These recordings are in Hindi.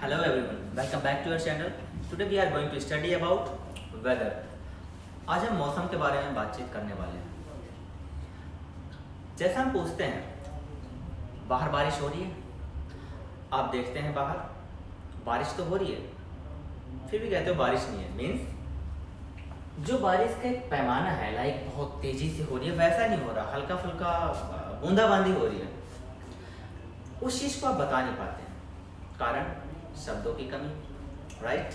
Hello everyone, welcome back to our channel. Today we are going to study about weather. आज हम मौसम के बारे में बातचीत करने वाले हैं। जैसा हम पूछते हैं बाहर बारिश हो रही है, आप देखते हैं बाहर बारिश तो हो रही है, फिर भी कहते हो बारिश नहीं है। मीन्स जो बारिश का एक पैमाना है, लाइक बहुत तेजी से हो रही है, वैसा नहीं हो रहा, हल्का फुल्का बूंदाबांदी हो रही है। उस चीज़ को आप बता नहीं पाते हैं, कारण शब्दों की कमी, राइट।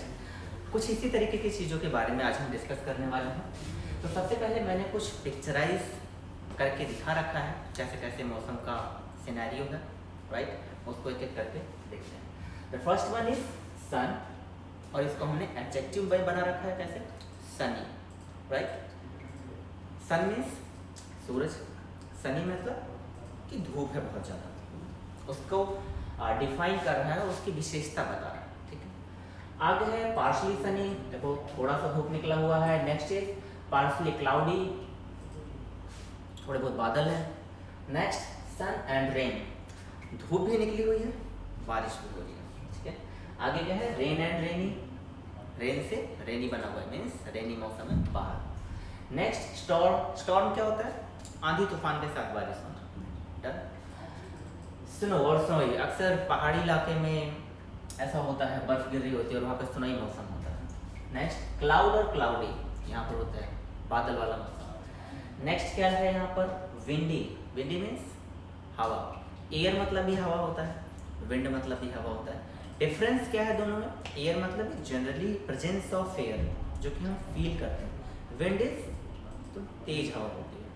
कुछ इसी तरीके की चीज़ों के बारे में आज हम डिस्कस करने वाले हैं। तो सबसे पहले मैंने कुछ पिक्चराइज करके दिखा रखा है, कैसे कैसे मौसम का सिनेरियो है, राइट। उसको एक एक करके देखते हैं। द फर्स्ट वन इज सन, और इसको हमने एडजेक्टिव में बना रखा है, कैसे, सनी, राइट। सन मीन्स सूरज, सनी मतलब कि धूप है बहुत ज़्यादा, उसको डिफाइन कर रहा है, उसकी विशेषता बता रहा है, ठीक है। आगे है पार्शली सनी, देखो थोड़ा सा धूप निकला हुआ है। नेक्स्ट इज पार्शली क्लाउडी, थोड़े बहुत बादल है। नेक्स्ट सन एंड रेन, धूप भी निकली हुई है, बारिश भी हो रही है, ठीक है। आगे क्या है, रेन एंड रेनी, रेन से रेनी बना हुआ है, मीन्स रेनी मौसम है बाहर। नेक्स्ट स्टॉर्म, स्टॉर्म क्या होता है, आंधी तूफान के साथ बारिश होना। डन। स्नो और स्नोई, अक्सर पहाड़ी इलाके में ऐसा होता है, बर्फ गिर रही होती है और वहाँ पे स्नोई मौसम होता है। नेक्स्ट क्लाउड और क्लाउडी, यहाँ पर होता है बादल वाला मौसम। नेक्स्ट क्या है यहाँ पर, विंडी, विंडी मीन्स हवा, एयर मतलब भी हवा होता है, विंड मतलब भी हवा होता है। डिफरेंस क्या है दोनों में, एयर मतलब जनरली प्रेजेंस ऑफ एयर, जो कि हम फील करते हैं। विंड इज तो तेज हवा होती है,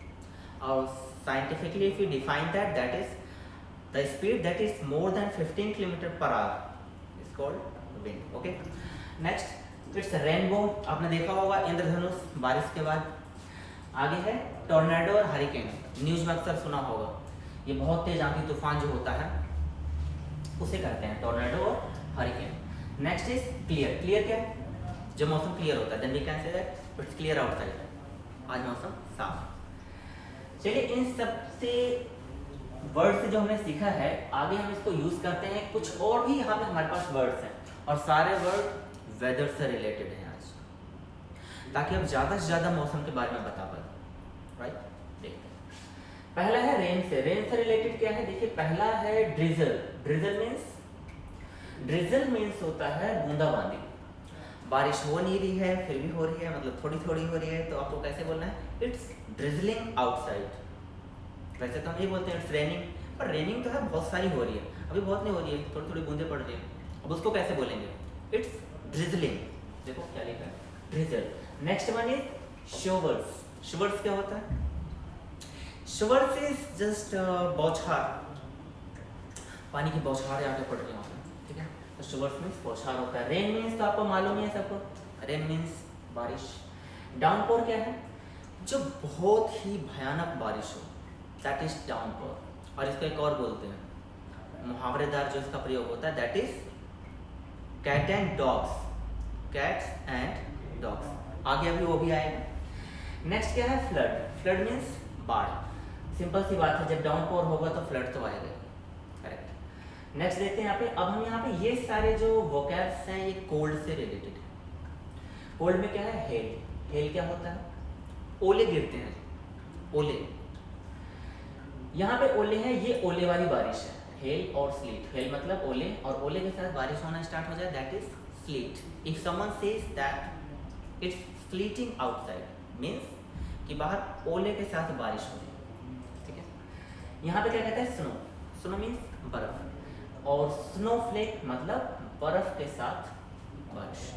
और scientifically if you define that is the speed that is more than 15 km/h is called wind. Okay. Next it's rainbow, आपने देखा होगा इंद्रधनुष बारिश के बाद। आगे है टॉर्नेडो और हरिकेन, न्यूज में अक्सर सुना होगा, ये बहुत तेज आंधी तूफान जो होता है उसे कहते हैं टॉर्नेडो और hurricane. Next is clear, clear क्या है, जब मौसम क्लियर होता है, then we can say that it's clear outside, आज मौसम साफ। चलिए इन सब से वर्ड से जो हमने सीखा है, आगे हम इसको यूज करते हैं। कुछ और भी यहाँ पे हमारे पास वर्ड्स हैं, और सारे वर्ड वेदर से रिलेटेड हैं आज, ताकि हम ज़्यादा से ज़्यादा मौसम के बारे में बता पाए, राइट। देखते हैं, पहला है रेन से, रेन से रिलेटेड क्या है, देखिए पहला है ड्रिजल, ड्रिजल मीन्स होता है बूंदाबांदी। बारिश हो नहीं रही है, फिर भी हो रही है, मतलब थोड़ी थोड़ी हो रही है, तो आपको कैसे बोलना है, इट्स ड्रिजलिंग आउटसाइड। वैसे तो हम ये बोलते हैं इट्स रेनिंग, पर रेनिंग तो है बहुत सारी हो रही है, अभी बहुत नहीं हो रही है, थोड़ी थोड़ी बूंदें पड़ रही है, अब उसको कैसे बोलेंगे, इट्स ड्रिजलिंग। देखो क्या लिखा है, ड्रिजल। नेक्स्ट वन इज शोवर्स, शोवर्स क्या होता है, शोवर्स इज जस्ट बौछार, पानी की बौछार आके पड़ रही है वहाँ पे, ठीक है, तो शोवर्स मीन्स बौछार होता है। रेन मीन्स तो आपको मालूम ही है सबको, रेन मीन्स बारिश। डाउनपोर क्या है, जो बहुत ही भयानक बारिश हो, दैट इज डाउनपोर। और इसको एक और बोलते हैं, मुहावरेदार जो इसका प्रयोग होता है, that is cat and dogs, cats and dogs. आगे अभी वो भी आएगा। नेक्स्ट क्या है, फ्लड, फ्लड मीन्स बाढ़, सिंपल सी बात है, जब डाउनपोर होगा तो फ्लड तो आएगा, करेक्ट। नेक्स्ट देखते हैं यहाँ पे, अब हम यहाँ पे ये सारे जो वोकैब्स हैं ये कोल्ड से रिलेटेड है। कोल्ड में क्या है, हेल, हेल क्या होता है, ओले गिरते हैं, ओले, यहाँ पे ओले हैं, ये ओले वाली बारिश है, हेल और स्लीट। हेल मतलब ओले, और ओले के साथ बारिश होना स्टार्ट हो जाए, that is slit. If someone says that it's स्लीटिंग outside, means कि बाहर ओले के साथ बारिश हो रही है, ठीक है। यहाँ पे क्या कहते हैं, स्नो, स्नो मीन्स बर्फ, और स्नोफ्लेक मतलब बर्फ के साथ बारिश,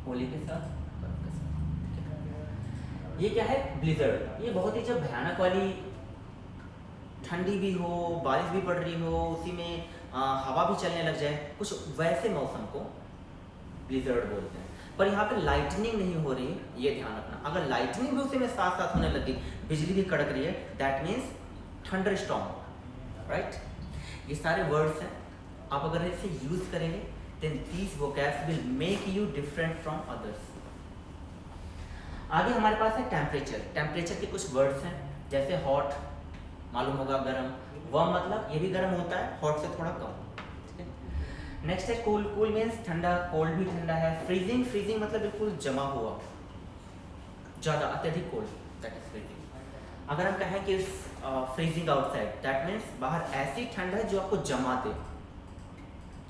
ओले के साथ बर्फ के साथ, ठीक है। ये क्या है, ब्लिजर्ड, ये बहुत ही जब भयानक वाली, ठंडी भी हो, बारिश भी पड़ रही हो, उसी में हवा भी चलने लग जाए, कुछ वैसे मौसम को ब्लिजर्ड बोलते हैं। पर यहाँ पे लाइटनिंग नहीं हो रही, ये ध्यान रखना, अगर लाइटनिंग भी उसी में साथ साथ होने लगी, बिजली भी कड़क रही है, that means thunder storm, right. ये सारे वर्ड्स हैं, आप अगर इसे यूज करेंगे, then these vocabs will make you different from others. आगे हमारे पास है टेम्परेचर, टेम्परेचर के कुछ वर्ड्स हैं, जैसे हॉट, मालूम होगा गर्म, वर्म मतलब ये भी गर्म होता है, हॉट से थोड़ा कम, ठीक है। नेक्स्ट है कूल, कूल मीन्स ठंडा, कोल्ड भी ठंडा है। फ्रीजिंग, फ्रीजिंग मतलब बिल्कुल जमा हुआ, ज़्यादा अत्यधिक कोल्ड, दैट इज फ्रीजिंग। अगर हम कहें कि फ्रीजिंग आउटसाइड, दैट मीन्स बाहर ऐसी ठंड है जो आपको जमा दे,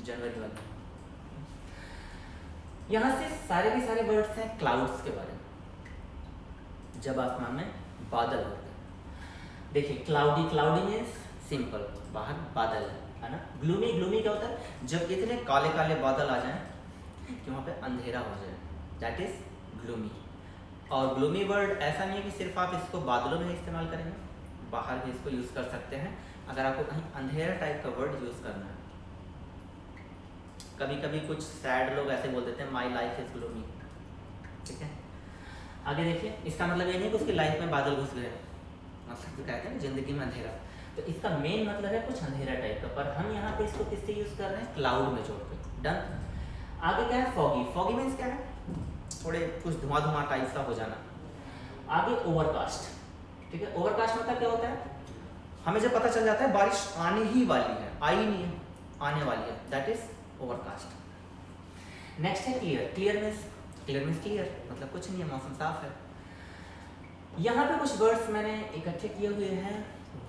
जनवरी वाला। यहाँ से सारे के सारे वर्ड्स हैं क्लाउड्स के बारे में, जब आसमान में बादल होते हैं। देखिए क्लाउडी, क्लाउडी मीन्स सिंपल, बाहर बादल है ना। ग्लूमी, ग्लूमी क्या होता है, जब इतने काले काले बादल आ जाएं कि वहाँ पे अंधेरा हो जाए, दैट इज ग्लूमी। और ग्लूमी वर्ड ऐसा नहीं है कि सिर्फ आप इसको बादलों में इस्तेमाल करेंगे, बाहर भी इसको यूज़ कर सकते हैं अगर आपको कहीं अंधेरा टाइप का वर्ड यूज़ करना है। कभी कभी कुछ सैड लोग ऐसे बोल देते हैं माई लाइफ इज ग्लूमी, ठीक है। आगे देखिए, इसका मतलब ये नहीं कि उसकी लाइफ में बादल घुस गए, मतलब जो कहते हैं ना जिंदगी में अंधेरा, तो इसका मेन मतलब है कुछ अंधेरा टाइप का, पर हम यहाँ पे इसको किससे यूज़ कर रहे हैं, क्लाउड में जोड़ के। डन। आगे क्या है, फॉगी, फॉगी मीन्स क्या है, थोड़े कुछ धुआं धुआं टाइप सा हो जाना। आगे ओवरकास्ट, ठीक है। ओवरकास्ट मतलब क्या होता है, हमें जब पता चल जाता है बारिश आने ही वाली है, आई नहीं है, आने वाली है, दैट इज ओवरकास्ट। नेक्स्ट है क्लियर, क्लियर मीन्स क्लियर मतलब कुछ नहीं है, मौसम साफ है। यहाँ पे कुछ वर्ड्स मैंने इकट्ठे किए हुए हैं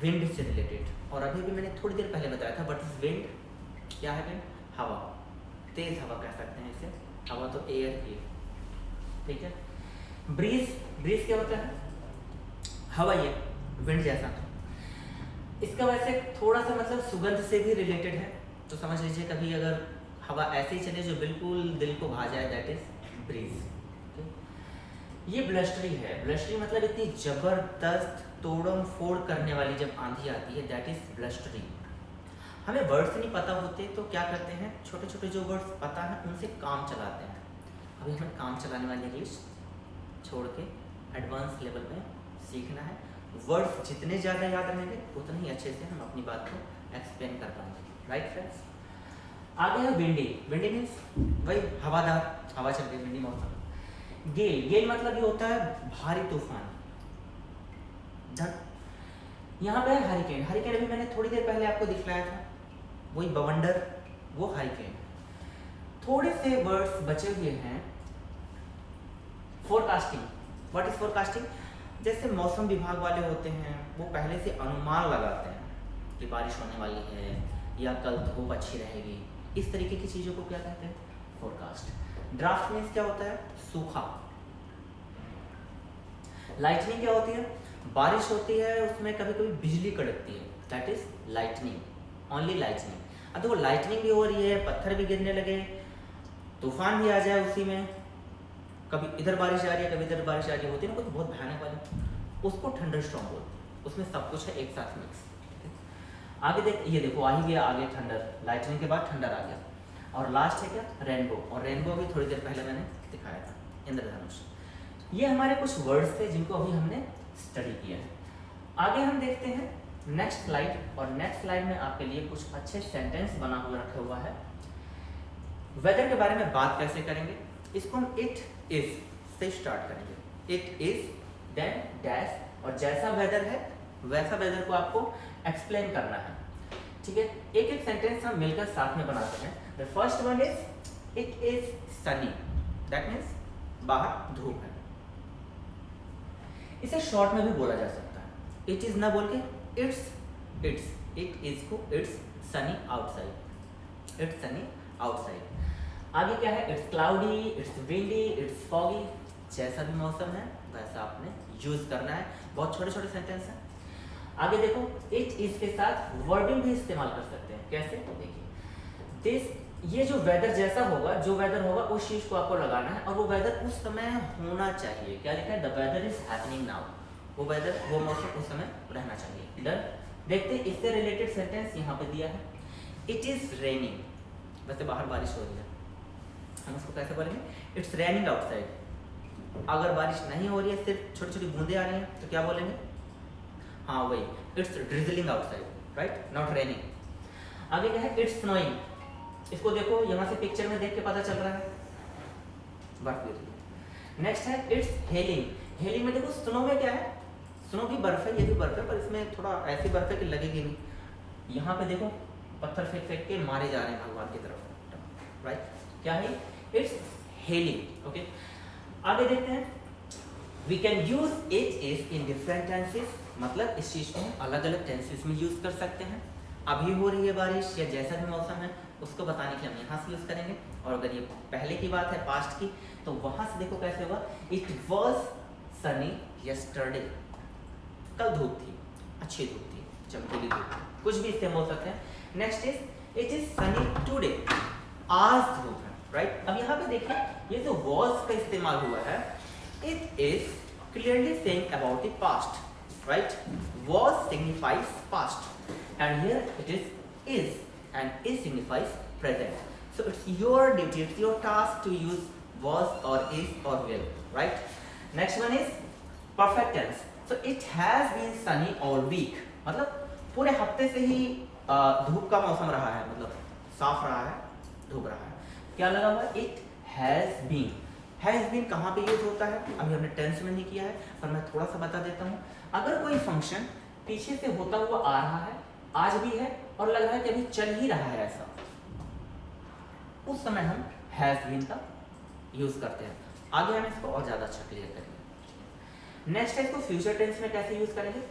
विंड से रिलेटेड, और अभी भी मैंने थोड़ी देर पहले बताया था व्हाट इज विंड, क्या है विंड, हवा, तेज हवा कह सकते हैं इसे, हवा तो एयर की, ठीक है। ब्रीज, ब्रीज क्या होता है, हवा, ये विंड जैसा। इसका वैसे थोड़ा सा मतलब सुगंध से भी रिलेटेड है, तो समझ लीजिए कभी अगर हवा ऐसे ही चले जो बिल्कुल दिल को भा जाए, दैट इज ब्रीज। ये ब्लस्टरी है, ब्लस्टरी मतलब इतनी जबरदस्त तोड़म फोड़ करने वाली जब आंधी आती है, दैट इज ब्लस्टरी। हमें वर्ड्स नहीं पता होते तो क्या करते हैं, छोटे छोटे जो वर्ड्स पता है उनसे काम चलाते हैं। अभी हमें काम चलाने वाली इंग्लिश छोड़ के एडवांस लेवल में सीखना है। वर्ड्स जितने ज़्यादा याद रहेंगे उतने ही अच्छे से हम अपनी बात को एक्सप्लेन कर पाएंगे, राइट फ्रेंड्स। आगे है विंडी, विंडी मीन्स वही हवादार, हवा चल रही, विंडी मौसम। गेल, गेल मतलब ये होता है भारी तूफान। यहाँ पे है हरिकेन, हरिकेन अभी मैंने थोड़ी देर पहले आपको दिखलाया था, वही बवंडर, वो हरिकेन। थोड़े से वर्ड्स बचे हुए हैं, फोरकास्टिंग, व्हाट इज फोरकास्टिंग, जैसे मौसम विभाग वाले होते हैं वो पहले से अनुमान लगाते हैं कि बारिश होने वाली है या कल धूप अच्छी रहेगी, इस तरीके की चीज़ों को क्या कहते हैं, फोरकास्ट। ड्राफ्ट मीन्स क्या होता है, सूखा। लाइटनिंग क्या होती है, बारिश होती है उसमें कभी कभी बिजली कड़कती है, that is lightning, only lightning. अब देखो लाइटनिंग भी हो रही है, पत्थर भी गिरने लगे, तूफान भी आ जाए उसी में, कभी इधर बारिश आ रही है कभी इधर बारिश आ रही है, होती है ना कुछ बहुत भयानक वाली, उसको थंडरस्टॉर्म बोलते हैं, उसमें सब कुछ है एक साथ मिक्स। आगे देख, ये देखो आ ही गया आगे थंडर, लाइटनिंग के बाद थंडर आ गया। और लास्ट है क्या, रेनबो, और रेनबो भी थोड़ी देर पहले मैंने दिखाया था, इंद्रधनुष। ये हमारे कुछ वर्ड्स थे जिनको अभी हमने स्टडी किया है। आगे हम देखते हैं नेक्स्ट स्लाइड, और नेक्स्ट स्लाइड में आपके लिए कुछ अच्छे सेंटेंस बना हुआ रखा हुआ है। वेदर के बारे में बात कैसे करेंगे, इसको हम इट इज से स्टार्ट करेंगे, इट इज देन डैश, और जैसा वेदर है वैसा वेदर को आपको एक्सप्लेन करना है, ठीक है। एक एक सेंटेंस हम मिलकर साथ में बनाते हैं। The first one is it is Sunny, that means बाहर धूप है। इसे शॉर्ट में भी बोला जा सकता है, इट इज ना बोल के इट्स, इट्स, इट इज को it's Sunny outside, it's Sunny outside. आगे क्या है, it's cloudy, it's windy, it's foggy, जैसा भी मौसम है वैसा आपने यूज करना है। बहुत छोटे छोटे सेंटेंस हैं। आगे देखो, इट इज के साथ वर्बिंग भी इस्तेमाल कर सकते हैं, कैसे, तो देखिए दिस, ये जो वेदर जैसा होगा, जो वेदर होगा उस चीज को आपको लगाना है, और वो वेदर उस समय होना चाहिए। क्या लिखा है, the weather is happening now, वो वेदर, वो मौसम उस समय रहना चाहिए। डन। देखते हैं इससे रिलेटेड सेंटेंस यहाँ पे दिया है, इट इज रेनिंग, वैसे बाहर बारिश हो रही है, हम उसको कैसे बोलेंगे, इट्स रेनिंग आउटसाइड। अगर बारिश नहीं हो रही है, सिर्फ छोटी छोटी बूंदे आ रही हैं, तो क्या बोलेंगे, हाँ वही, it's drizzling outside, right, not raining. आगे क्या है, इट्स स्नोइंग, इसको देखो यहाँ से पिक्चर में देख के पता चल रहा है, बर्फ गिर रही है। नेक्स्ट है इट्स हेलिंग, हेलिंग में देखो स्नो में क्या है, स्नो भी बर्फ है, ये भी बर्फ है, पर इसमें थोड़ा ऐसी बर्फ है कि लगेगी नहीं। यहाँ पे देखो पत्थर फेंक फेंक के मारे जा रहे हैं भगवान की तरफ, राइट? क्या है? It's hailing. ओके, आगे देखते हैं। We can use it is in different tenses, मतलब इस चीज को हम अलग अलग टेंसेस में यूज कर सकते हैं। अभी हो रही है बारिश या जैसा भी मौसम है उसको बताने के हम यहाँ से यूज करेंगे। और अगर ये पहले की बात है, पास्ट की, तो वहां से देखो कैसे होगा। इट वॉज सनी यस्टरडे, कल धूप थी, अच्छी धूप थी, चमकीली धूप थी, कुछ भी इस्तेमाल हो सकते हैं। Next is it is Sunny today, आज धूप है, राइट? अब यहाँ पे देखिए, ये जो वॉज का इस्तेमाल हुआ है, it is clearly saying about the past, right? Was signifies past, and here it is, and is signifies present. So it's your duty, it's your task to use was or is or will, right? Next one is perfect tense. So it has been sunny all week, मतलब पूरे हफ्ते से ही धूप का मौसम रहा है, मतलब साफ रहा है, धूप रहा है। क्या लगा हुआ? It has been. Has been कहाँ पे यूज होता है? अभी हमने टेंस में नहीं किया है, पर मैं थोड़ा सा बता देता हूँ। अगर कोई फंक्शन पीछे से होता हुआ आ रहा है, आज भी है और लग रहा है कि अभी चल ही रहा है ऐसा, उस समय हम हैज़ बीन का यूज करते हैं। आगे हम इसको और ज्यादा अच्छा क्लियर करेंगे। नेक्स्ट है, इसको फ्यूचर टेंस में कैसे यूज करेंगे?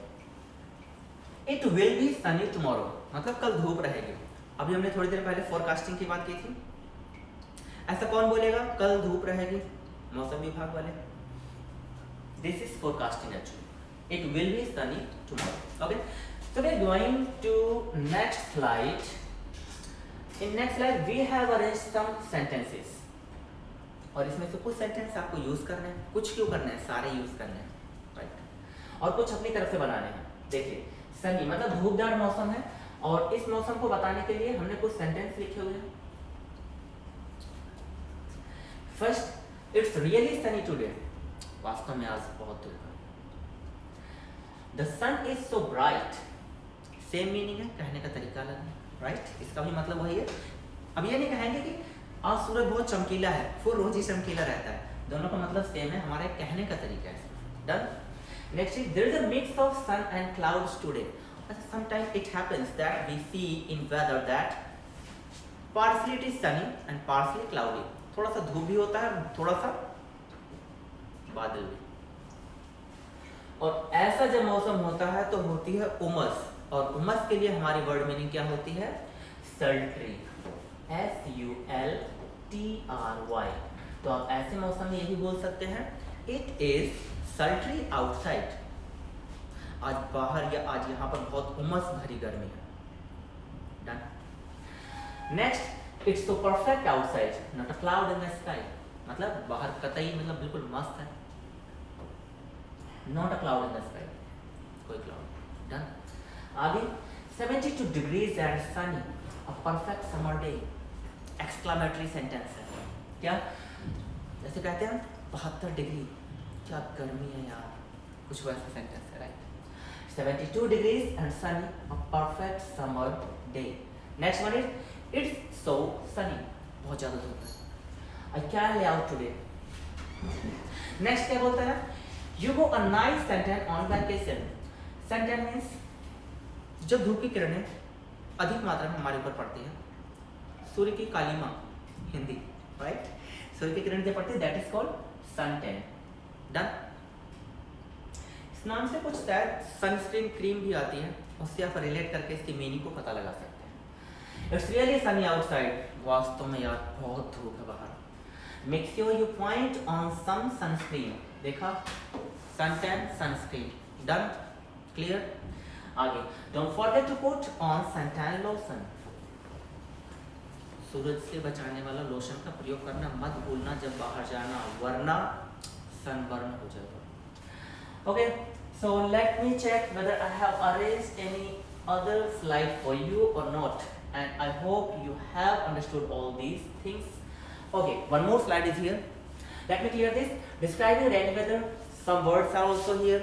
It will be Sunny tomorrow, मतलब कल धूप रहेगी। अभी हमने थोड़ी देर पहले फोरकास्टिंग की बात की थी। ऐसा कौन बोलेगा कल धूप रहेगी? मौसम विभाग वाले। This is forecasting actually. It will be Sunny tomorrow. Okay, so we are going to next slide. In next slide we have arranged some sentences. और इसमें से कुछ सेंटेंस आपको यूज करने हैं, कुछ क्यों करने हैं, सारे यूज करने हैं, राइट? और कुछ अपनी तरफ से बनाने हैं। देखिए, सनी मतलब धूपदार मौसम है, और इस मौसम को बताने के लिए हमने कुछ सेंटेंस लिखे हुए हैं। First, it's really sunny today, वास्तव में आज बहुत धूप है। The sun is so bright, same meaning है, कहने का तरीका अलग है, राइट? इसका भी मतलब वही है। अब ये नहीं कहेंगे कि आज सूरज बहुत चमकीला है, वो रोज ही चमकीला रहता है, दोनों का मतलब सेम है, हमारे कहने का तरीका है। Done. Next is there is a mix of sun and clouds today. Sometimes it happens that we see in weather that partially it is sunny and partially cloudy. थोड़ा सा धूप भी होता है, थोड़ा सा बादल भी। और ऐसा जब मौसम होता है तो होती है उमस, और उमस के लिए हमारी वर्ड मीनिंग क्या होती है? सल्ट्री, SULTRY। तो आप ऐसे मौसम में ये भी बोल सकते हैं, इट इज सल्ट्री आउटसाइड, आज बाहर या आज यहाँ पर बहुत उमस भरी गर्मी है। Done. Next, it's so perfect outside, not a cloud in the sky, मतलब बाहर कतई मतलब बिल्कुल मस्त है, not a cloud in the sky, कोई क्लाउड। डन। आगे, 72 degrees and Sunny, a perfect summer day, exclamatory sentence है। क्या जैसे कहते हैं 72 डिग्री, क्या गर्मी है यार, कुछ वैसा सेंटेंस है, right? 72 degrees and sunny, a perfect summer day. Next one is, it's so sunny, बहुत ज़्यादा धूप है, I can't lay out today. Next क्या बोलता है? You go a nice suntan on vacation. Suntan means जब धूप की किरणें अधिक मात्रा में हमारे ऊपर पड़ती है, सूर्य की कालीमा, हिंदी, राइट? सूर्य की किरणें जब पड़ती है, that is called suntan. Done? इस नाम से कुछ शायद सनस्क्रीन क्रीम भी आती है, उससे आप रिलेट करके इसकी मीनिंग को पता लगा सकते हैं। इट्स रियली सनी आउटसाइड, वास्तव में यार बहुत धूप है बाहर। Make sure you point on some sunscreen, देखा, सनटैन सनस्क्रीन। Done, clear? आगे, don't forget to put on suntan lotion, सूरज से बचाने वाला लोशन का प्रयोग करना मत भूलना जब बाहर जाना, वरना सनबर्न हो जाएगा। Okay, so let me check whether I have arranged any other slide for you or not, and I hope you have understood all these things. Okay, one more slide is here. Let me clear this. Describing rainy weather, some words are also here,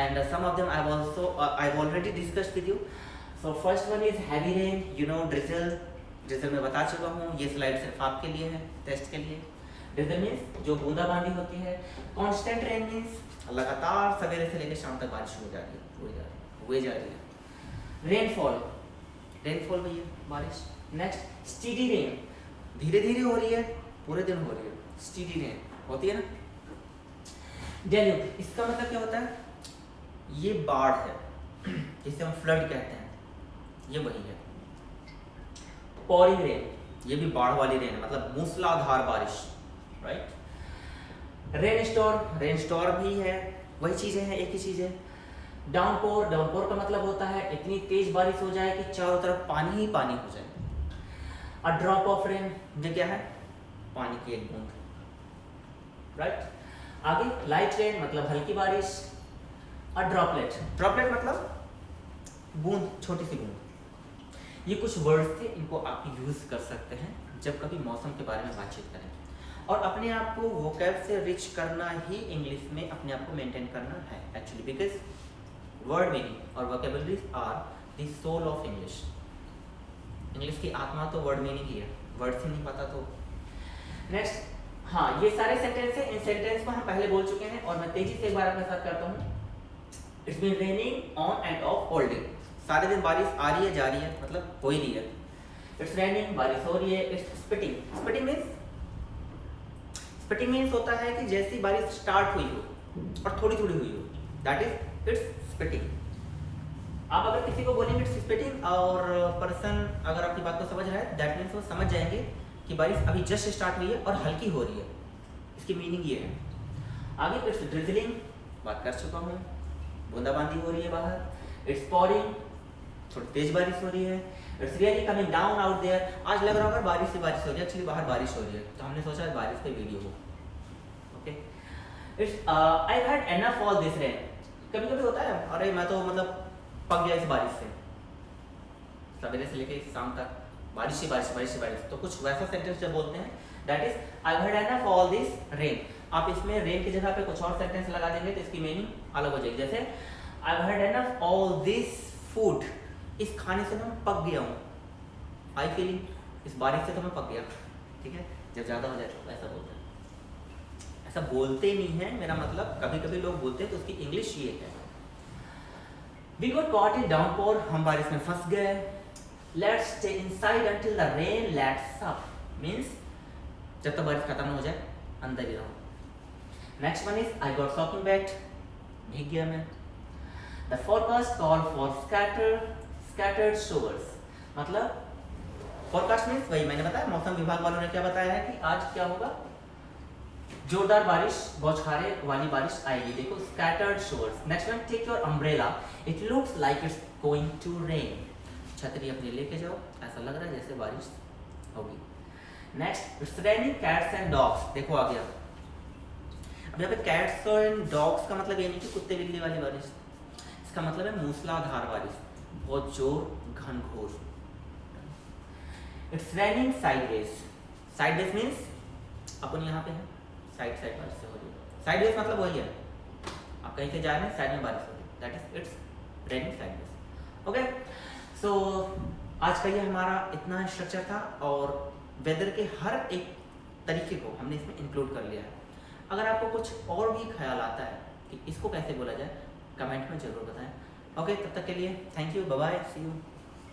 and some of them I've already discussed with you. So first one is heavy rain, you know, drizzle. drizzle मैं बता चुका हूँ, ये स्लाइड सिर्फ आपके लिए है, टेस्ट के लिए। drizzle means जो बूंदाबांदी होती है। constant rain means लगातार सवेरे से लेकर शाम तक बारिश हो जा रही है। रेनफॉल भैया बारिश। नेक्स्ट, स्टीडी रेन, धीरे धीरे हो रही है, पूरे दिन हो रही है, स्टीडी रेन होती है ना। डेल्यूज इसका मतलब क्या होता है, ये बाढ़ है जिसे हम फ्लड कहते हैं, ये वही है। पोरिंग रेन ये भी बाढ़ वाली रेन है, मतलब मूसलाधार बारिश, राइट। रेन स्टॉर्म भी है, वही चीजें हैं, एक ही चीज है। डाउनपोर का मतलब होता है इतनी तेज बारिश हो जाए कि चारों तरफ पानी ही पानी हो जाए। अ ड्रॉप ऑफ रेन ये क्या है, पानी की एक बूंद, राइट। आगे लाइट रेन मतलब हल्की बारिश। अ ड्रॉपलेट मतलब बूंद, छोटी सी बूंद। ये कुछ वर्ड्स थे, इनको आप यूज कर सकते हैं जब कभी मौसम के बारे में बातचीत करें। और अपने आप को वोकैब से रिच करना ही इंग्लिश में अपने आप को मेंटेन करना है एक्चुअली, बिकॉज वर्ड मीनिंग और vocabularies are the soul of English. English की आत्मा तो वर्ड मीनिंग ही है, वर्ड से नहीं पता तो। नेक्स्ट, हाँ ये सारे सेंटेंस हैं, इन सेंटेंस को हम पहले बोल चुके हैं और मैं तेजी से एक बार आपके साथ करता हूँ। It's been raining on and off all day, सारे दिन बारिश आ रही है जा रही है, मतलब हो ही रही है। इट्स रेनिंग बारिश हो रही है। इट्स स्पिटिंग मीन्स होता है कि जैसी बारिश स्टार्ट हुई हो और थोड़ी थोड़ी हुई हो, दैट इज इट्स स्पिटिंग। आप अगर किसी को बोलेंगे इट्स स्पिटिंग और पर्सन अगर आपकी बात को समझ रहा है, दैट मीन्स वो समझ जाएंगे कि बारिश अभी जस्ट स्टार्ट हुई है और हल्की हो रही है, इसकी मीनिंग ये है। आगे इट्स ड्रिजलिंग, बात कर चुका हूँ, बूंदाबांदी हो रही है बाहर। इट्स पॉरिंग, थोड़ी तेज बारिश हो रही है। It's really coming down out there, आज लग रहा होगा बारिश हो रही है, एक्चुअली बाहर बारिश हो रही है, तो हमने सोचा बारिश पे वीडियो हो। Okay, it's I had enough all this rain, कभी कभी होता है अरे मैं तो मतलब पक गया इस बारिश से, सवेरे से लेके शाम तक बारिश ही बारिश, तो कुछ वैसा सेंटेंस जब बोलते हैं that is I had enough all this rain. आप इसमें रेन की जगह पे कुछ और सेंटेंस लगा देंगे तो इसकी मीनिंग अलग हो जाएगी। जैसे I had enough all this food, इस खाने से मैं पक गया हूँ। आई फीलिंग, इस बारिश से तो मैं पक गया, ठीक है। जब ज्यादा हो जाए तो ऐसा बोलते हैं, ऐसा बोलते नहीं है, मेरा मतलब कभी कभी लोग बोलते हैं तो उसकी इंग्लिश ये है। We got caught in downpour, हम बारिश में फंस गए। Let's stay inside until the rain lets up, means जब तक बारिश खत्म हो जाए अंदर ही रहो। Next one is I got soaking wet, भीग गया मैं। The forecast called for scattered showers, मतलब forecast means वही मैंने बताया, मौसम विभाग वालों ने क्या बताया है कि आज क्या होगा, जोरदार बारिश, बौछारे वाली बारिश आएगी। देखो scattered showers. Next one, take your umbrella, it looks like it's going to rain, छतरी अपनी लेके जाओ, ऐसा लग रहा है जैसे बारिश होगी। Next, it's raining cats and dogs, देखो आ गया। अब यहाँ पे कैट्स एंड डॉग्स का मतलब ये नहीं कि कुत्ते बिल्ली वाली बारिश, इसका मतलब है मूसलाधार बारिश, बहुत जोर घनघोर। इट्स रेनिंग साइडवेज मीन्स अपन यहाँ पे है, साइड बारिश से हो रही है। साइडवेज मतलब वही है, आप कहीं से जा रहे हैं साइड में बारिश हो रही है, that is it's raining sideways. Okay, so आज का ये हमारा इतना स्ट्रक्चर था और वेदर के हर एक तरीके को हमने इसमें इंक्लूड कर लिया है। अगर आपको कुछ और भी ख्याल आता है कि इसको कैसे बोला जाए, कमेंट में जरूर बताएं। ओके, तब तक के लिए thank you, bye bye, see you.